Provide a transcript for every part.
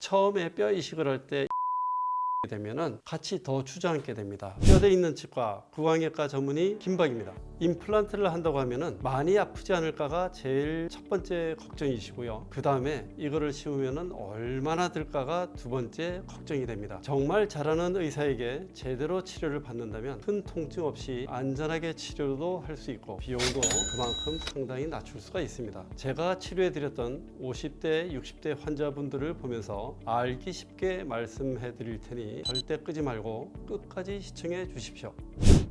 처음에 뼈 이식을 할 때 되면은 같이 더 주저앉게 됩니다. 뼈대 있는 치과 구강외과 전문의 김박입니다. 임플란트를 한다고 하면은 많이 아프지 않을까가 제일 첫 번째 걱정이시고요. 그 다음에 이거를 씌우면은 얼마나 들까가 두 번째 걱정이 됩니다. 정말 잘하는 의사에게 제대로 치료를 받는다면 큰 통증 없이 안전하게 치료도 할 수 있고 비용도 그만큼 상당히 낮출 수가 있습니다. 제가 치료해드렸던 50대, 60대 환자분들을 보면서 알기 쉽게 말씀해 드릴 테니 절대 끄지 말고 끝까지 시청해 주십시오.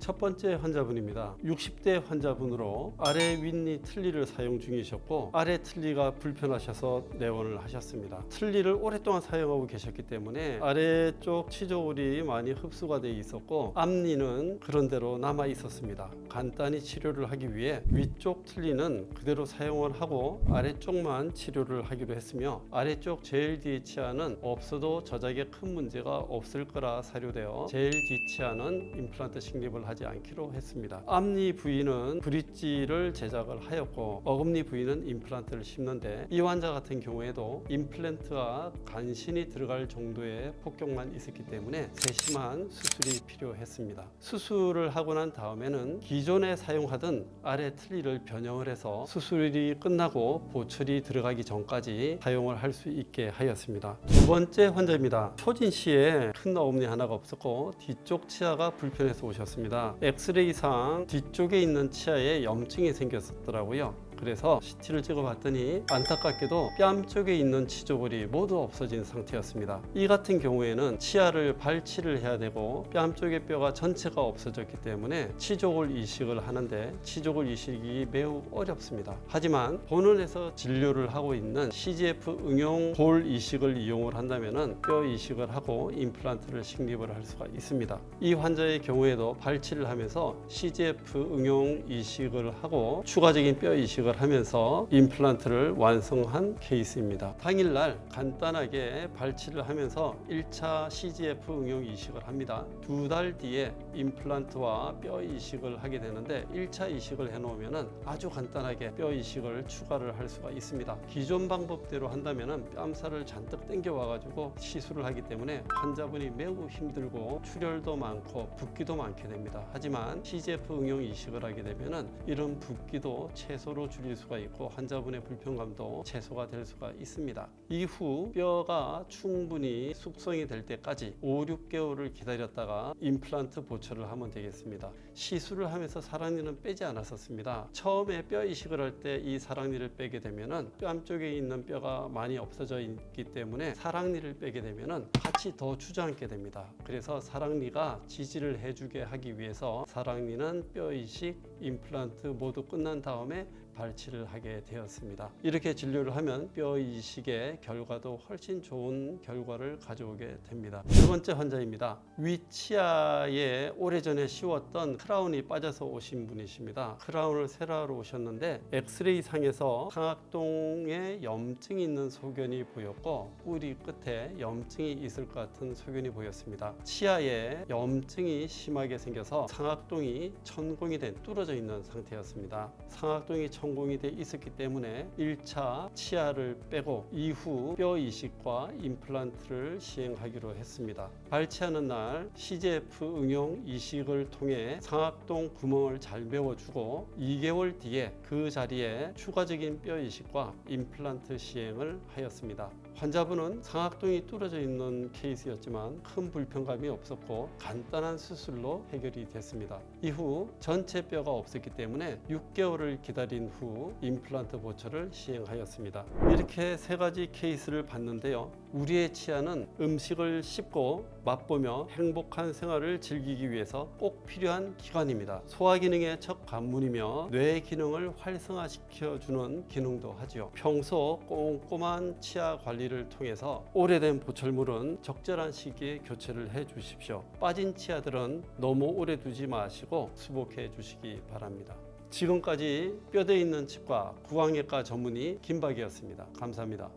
첫 번째 환자분입니다. 60대 환자분으로 아래 윗니 틀니를 사용 중이셨고 아래 틀니가 불편하셔서 내원을 하셨습니다. 틀니를 오랫동안 사용하고 계셨기 때문에 아래쪽 치조골이 많이 흡수가 되어 있었고 앞니는 그런 대로 남아 있었습니다. 간단히 치료를 하기 위해 위쪽 틀니는 그대로 사용을 하고 아래쪽만 치료를 하기로 했으며 아래쪽 JLDHR는 없어도 저작에 큰 문제가 없을 거라 사료되어 JLDHR는 임플란트 식립을 하지 않기로 했습니다. 앞니 부위는 브릿지를 제작을 하였고 어금니 부위는 임플란트를 심는데 이 환자 같은 경우에도 임플란트가 간신히 들어갈 정도의 폭경만 있었기 때문에 세심한 수술이 필요했습니다. 수술을 하고 난 다음에는 기존에 사용하던 아래 틀니를 변형을 해서 수술이 끝나고 보철이 들어가기 전까지 사용을 할 수 있게 하였습니다. 두 번째 환자입니다. 초진 시에 큰 어금니 하나가 없었고 뒤쪽 치아가 불편해서 오셨습니다. 엑스레이상 뒤쪽에 있는 치아에 염증이 생겼더라고요. 그래서 CT를 찍어봤더니 안타깝게도 뺨 쪽에 있는 치조골이 모두 없어진 상태였습니다. 이 같은 경우에는 치아를 발치를 해야 되고 뺨 쪽의 뼈가 전체가 없어졌기 때문에 치조골 이식을 하는데 치조골 이식이 매우 어렵습니다. 하지만 본원에서 진료를 하고 있는 CGF 응용 골 이식을 이용을 한다면 뼈 이식을 하고 임플란트를 식립을 할 수가 있습니다. 이 환자의 경우에도 발치를 하면서 CGF 응용 이식을 하고 추가적인 뼈 이식을 하면서 임플란트를 완성한 케이스입니다. 당일날 간단하게 발치를 하면서 1차 CGF 응용 이식을 합니다. 2달 뒤에 임플란트와 뼈 이식을 하게 되는데 1차 이식을 해놓으면 아주 간단하게 뼈 이식을 추가를 할 수가 있습니다. 기존 방법대로 한다면 뺨살을 잔뜩 당겨와 가지고 시술을 하기 때문에 환자분이 매우 힘들고 출혈도 많고 붓기도 많게 됩니다. 하지만 CGF 응용 이식을 하게 되면 이런 붓기도 최소로 줄일 수가 있고 환자분의 불편감도 최소가 될 수가 있습니다. 이후 뼈가 충분히 숙성이 될 때까지 5, 6개월을 기다렸다가 임플란트 보철을 하면 되겠습니다. 시술을 하면서 사랑니는 빼지 않았었습니다. 처음에 뼈 이식을 할 때 이 사랑니를 빼게 되면은 뺨 쪽에 있는 뼈가 많이 없어져 있기 때문에 사랑니를 빼게 되면은 같이 더 주저앉게 됩니다. 그래서 사랑니가 지지를 해주게 하기 위해서 사랑니는 뼈 이식, 임플란트 모두 끝난 다음에 발치를 하게 되었습니다. 이렇게 진료를 하면 뼈 이식의 결과도 훨씬 좋은 결과를 가져오게 됩니다. 세 번째 환자입니다. 위치아에 오래전에 씌웠던 크라운이 빠져서 오신 분이십니다. 크라운을 새로 하러 오셨는데 엑스레이 상에서 상악동에 염증이 있는 소견이 보였고 뿌리 끝에 염증이 있을 것 같은 소견이 보였습니다. 치아에 염증이 심하게 생겨서 상악동이 천공이 된 뚫어져 있는 상태였습니다. 상악동이 천공이 돼 있었기 때문에 1차 치아를 빼고 이후 뼈 이식과 임플란트를 시행하기로 했습니다. 발치하는 날 CGF 응용 이식을 통해 상악동 구멍을 잘 메워주고 2개월 뒤에 그 자리에 추가적인 뼈 이식과 임플란트 시행을 하였습니다. 환자분은 상악동이 뚫어져 있는 케이스였지만 큰 불편감이 없었고 간단한 수술로 해결이 됐습니다. 이후 전체 뼈가 없었기 때문에 6개월을 기다린 후 임플란트 보철을 시행하였습니다. 이렇게 세 가지 케이스를 봤는데요. 우리의 치아는 음식을 씹고 맛보며 행복한 생활을 즐기기 위해서 꼭 필요한 기관입니다. 소화 기능의 첫 관문이며 뇌 기능을 활성화시켜주는 기능도 하지요. 평소 꼼꼼한 치아 관리를 통해서 오래된 보철물은 적절한 시기에 교체를 해 주십시오. 빠진 치아들은 너무 오래 두지 마시고 수복해 주시기 바랍니다. 지금까지 뼈대 있는 치과 구강외과 전문의 김박이었습니다. 감사합니다.